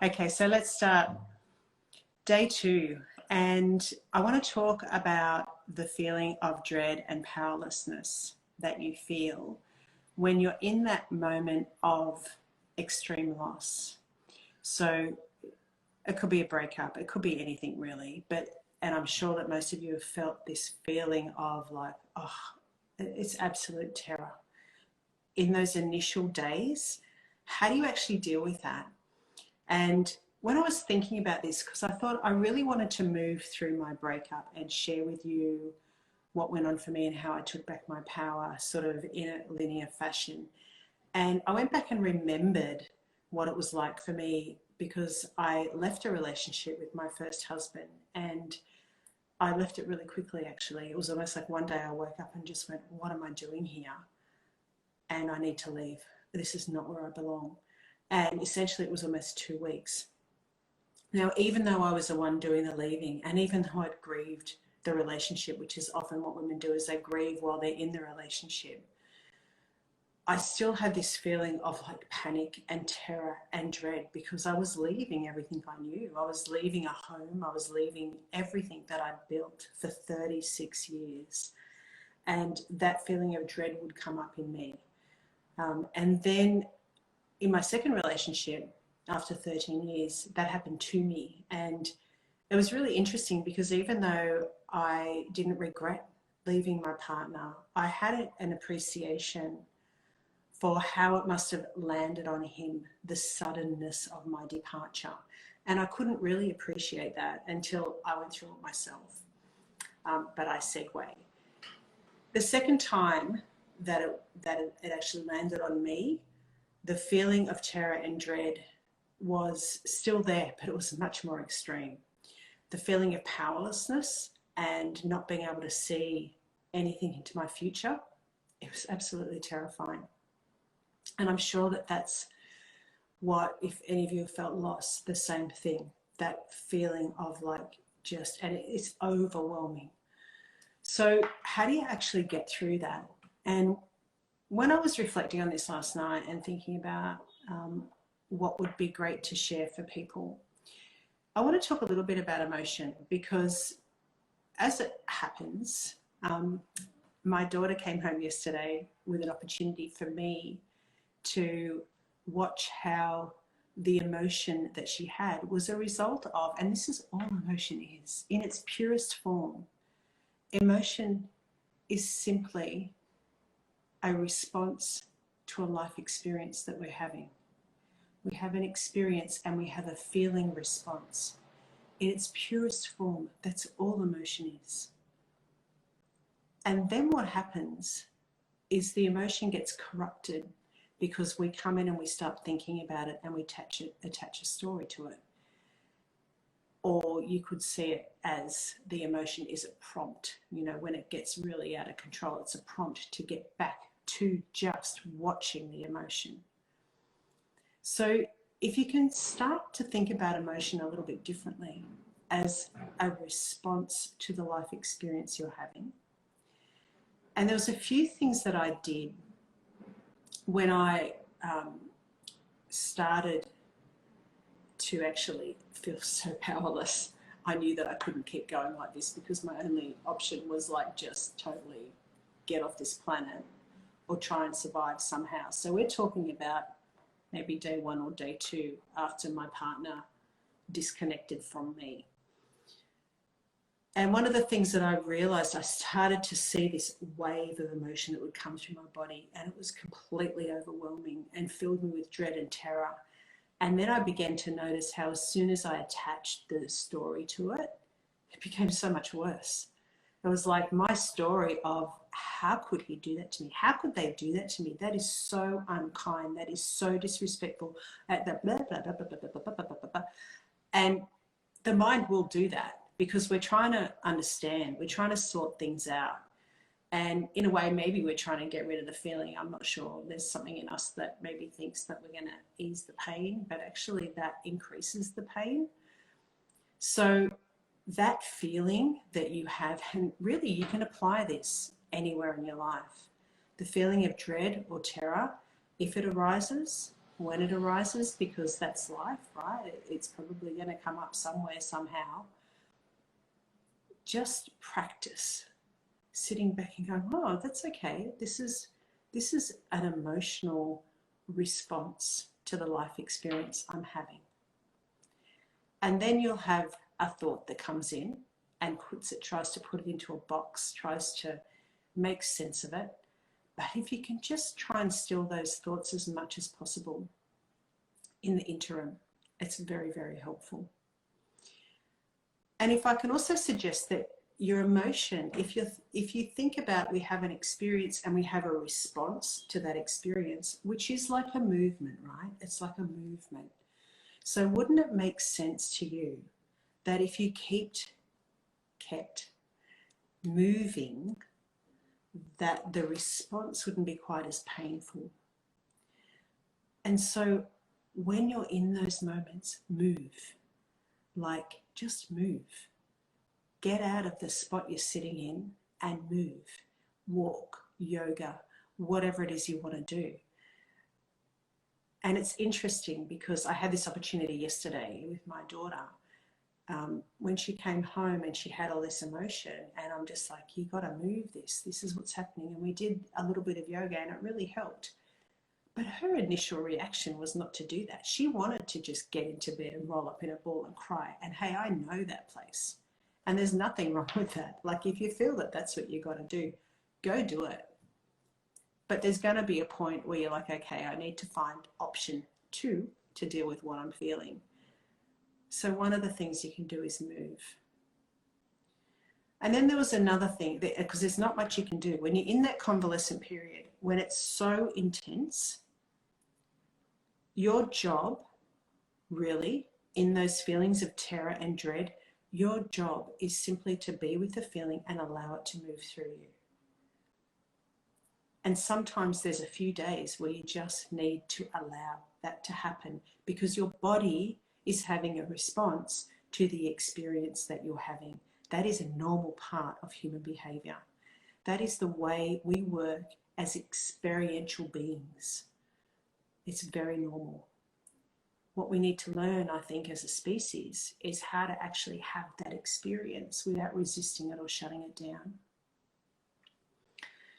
Okay, so let's start day 2. And I want to talk about the feeling of dread and powerlessness that you feel when you're in that moment of extreme loss. So it could be a breakup, it could be anything really, and I'm sure that most of you have felt this feeling of like, oh, it's absolute terror. In those initial days, how do you actually deal with that? And when I was thinking about this, because I thought I really wanted to move through my breakup and share with you what went on for me and how I took back my power sort of in a linear fashion. And I went back and remembered what it was like for me, because I left a relationship with my first husband, and I left it really quickly actually. It was almost like one day I woke up and just went, what am I doing here? And I need to leave. This is not where I belong. And essentially it was almost 2 weeks. Now, even though I was the one doing the leaving, and even though I'd grieved the relationship, which is often what women do, is they grieve while they're in the relationship, I still had this feeling of like panic and terror and dread, because I was leaving everything I knew. I was leaving a home. I was leaving everything that I'd built for 36 years. And that feeling of dread would come up in me. And then in my second relationship, after 13 years, that happened to me. And it was really interesting, because even though I didn't regret leaving my partner, I had an appreciation for how it must have landed on him, the suddenness of my departure. And I couldn't really appreciate that until I went through it myself. But I segue. The second time that it actually landed on me, the feeling of terror and dread was still there, but it was much more extreme. The feeling of powerlessness and not being able to see anything into my future, it was absolutely terrifying. And I'm sure that that's what, if any of you have felt lost, the same thing, that feeling of like just, and it's overwhelming. So how do you actually get through that? And when I was reflecting on this last night and thinking about what would be great to share for people, I want to talk a little bit about emotion, because as it happens, my daughter came home yesterday with an opportunity for me to watch how the emotion that she had was a result of, and this is all emotion is, in its purest form. Emotion is simply a response to a life experience that we're having. We have an experience and we have a feeling response. In its purest form, that's all emotion is. And then what happens is the emotion gets corrupted, because we come in and we start thinking about it and we attach a story to it. Or you could see it as the emotion is a prompt. You know, when it gets really out of control, it's a prompt to get back to just watching the emotion. So if you can start to think about emotion a little bit differently as a response to the life experience you're having. And there was a few things that I did when I started to actually feel so powerless. I knew that I couldn't keep going like this, because my only option was like just totally get off this planet or try and survive somehow. So we're talking about maybe day 1 or day 2 after my partner disconnected from me. And one of the things that I realized, I started to see this wave of emotion that would come through my body, and it was completely overwhelming and filled me with dread and terror. And then I began to notice how as soon as I attached the story to it, it became so much worse. It was like my story of, how could he do that to me? How could they do that to me? That is so unkind. That is so disrespectful. And the mind will do that, because we're trying to understand, we're trying to sort things out. And in a way, maybe we're trying to get rid of the feeling. I'm not sure. There's something in us that maybe thinks that we're going to ease the pain, but actually that increases the pain. So that feeling that you have, and really you can apply this anywhere in your life, the feeling of dread or terror, if it arises, when it arises, because that's life, right? It's probably going to come up somewhere, somehow. Just practice sitting back and going, oh, that's okay. This is an emotional response to the life experience I'm having. And then you'll have a thought that comes in and tries to put it into a box, tries to make sense of it. But if you can just try and still those thoughts as much as possible in the interim, it's very, very helpful. And if I can also suggest that your emotion, if you think about, we have an experience and we have a response to that experience, which is like a movement, right? It's like a movement. So wouldn't it make sense to you that if you kept moving, that the response wouldn't be quite as painful? And so when you're in those moments, move. Like, just move. Get out of the spot you're sitting in and move. Walk, yoga, whatever it is you want to do. And it's interesting because I had this opportunity yesterday with my daughter when she came home and she had all this emotion, and I'm just like, you got to move this. This is what's happening. And we did a little bit of yoga and it really helped. But her initial reaction was not to do that. She wanted to just get into bed and roll up in a ball and cry. And hey, I know that place. And there's nothing wrong with that. Like, if you feel that that's what you got to do, go do it. But there's going to be a point where you're like, okay, I need to find option 2 to deal with what I'm feeling. So one of the things you can do is move. And then there was another thing, because there's not much you can do. When you're in that convalescent period, when it's so intense, your job, really, in those feelings of terror and dread, your job is simply to be with the feeling and allow it to move through you. And sometimes there's a few days where you just need to allow that to happen, because your body is having a response to the experience that you're having. That is a normal part of human behavior. That is the way we work as experiential beings. It's very normal. What we need to learn, I think, as a species is how to actually have that experience without resisting it or shutting it down.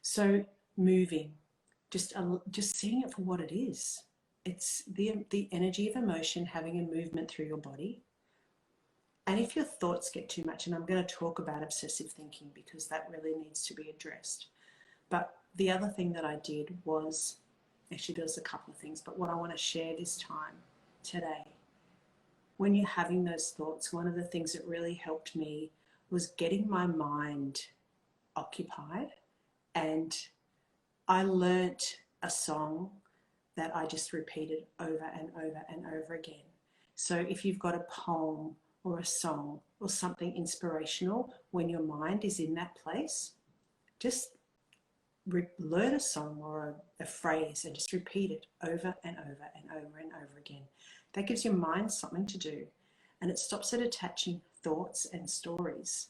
So moving, just seeing it for what it is. It's the energy of emotion having a movement through your body. And if your thoughts get too much, and I'm going to talk about obsessive thinking because that really needs to be addressed. But the other thing that I did was, actually there was a couple of things, but what I want to share this time today, when you're having those thoughts, one of the things that really helped me was getting my mind occupied. And I learnt a song that I just repeated over and over and over again. So if you've got a poem or a song or something inspirational, when your mind is in that place, just learn a song or a phrase and just repeat it over and over and over and over again. That gives your mind something to do, and it stops it attaching thoughts and stories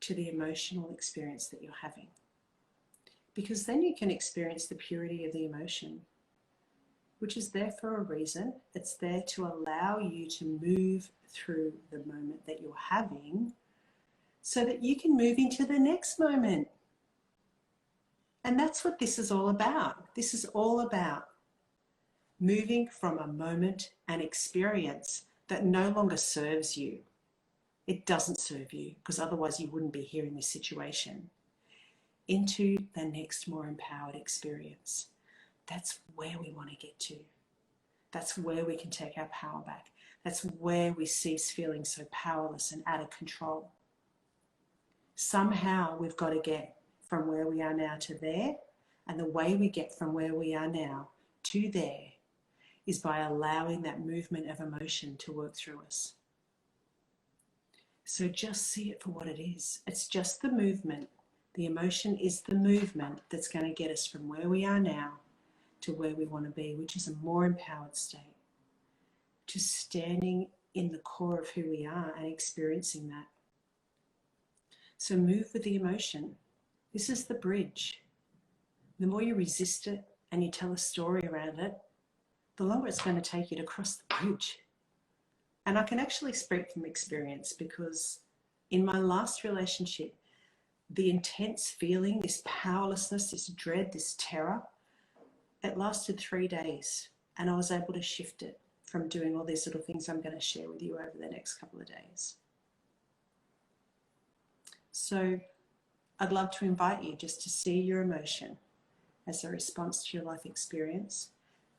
to the emotional experience that you're having. Because then you can experience the purity of the emotion, which is there for a reason. It's there to allow you to move through the moment that you're having so that you can move into the next moment. And that's what this is all about. This is all about moving from a moment and experience that no longer serves you. It doesn't serve you, because otherwise you wouldn't be here in this situation, into the next more empowered experience. That's where we want to get to. That's where we can take our power back. That's where we cease feeling so powerless and out of control. Somehow we've got to get from where we are now to there, and the way we get from where we are now to there is by allowing that movement of emotion to work through us. So just see it for what it is. It's just the movement. The emotion is the movement that's going to get us from where we are now to where we want to be, which is a more empowered state. Just standing in the core of who we are and experiencing that. So move with the emotion. This is the bridge. The more you resist it and you tell a story around it, the longer it's going to take you to cross the bridge. And I can actually speak from experience, because in my last relationship, the intense feeling, this powerlessness, this dread, this terror, it lasted 3 days, and I was able to shift it from doing all these little things I'm going to share with you over the next couple of days. So I'd love to invite you just to see your emotion as a response to your life experience,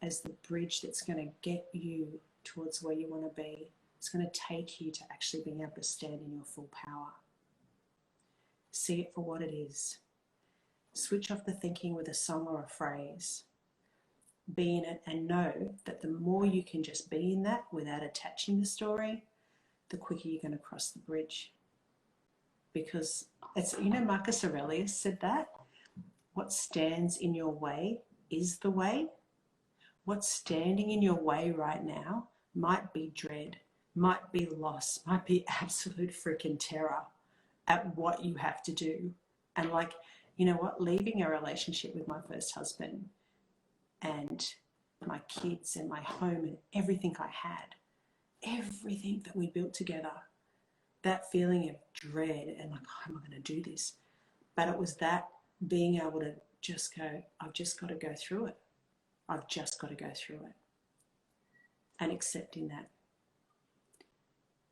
as the bridge that's going to get you towards where you want to be. It's going to take you to actually being able to stand in your full power. See it for what it is. Switch off the thinking with a song or a phrase. Be in it and know that the more you can just be in that without attaching the story, the quicker you're going to cross the bridge. Because it's, Marcus Aurelius said that. What stands in your way is the way. What's standing in your way right now might be dread, might be loss, might be absolute freaking terror at what you have to do. And leaving a relationship with my first husband and my kids and my home and everything I had, everything that we built together, that feeling of dread and how am I going to do this? But it was that being able to just go, I've just got to go through it. I've just got to go through it. And accepting that.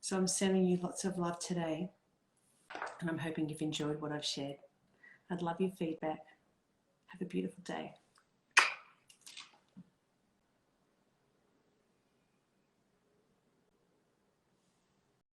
So I'm sending you lots of love today, and I'm hoping you've enjoyed what I've shared. I'd love your feedback. Have a beautiful day.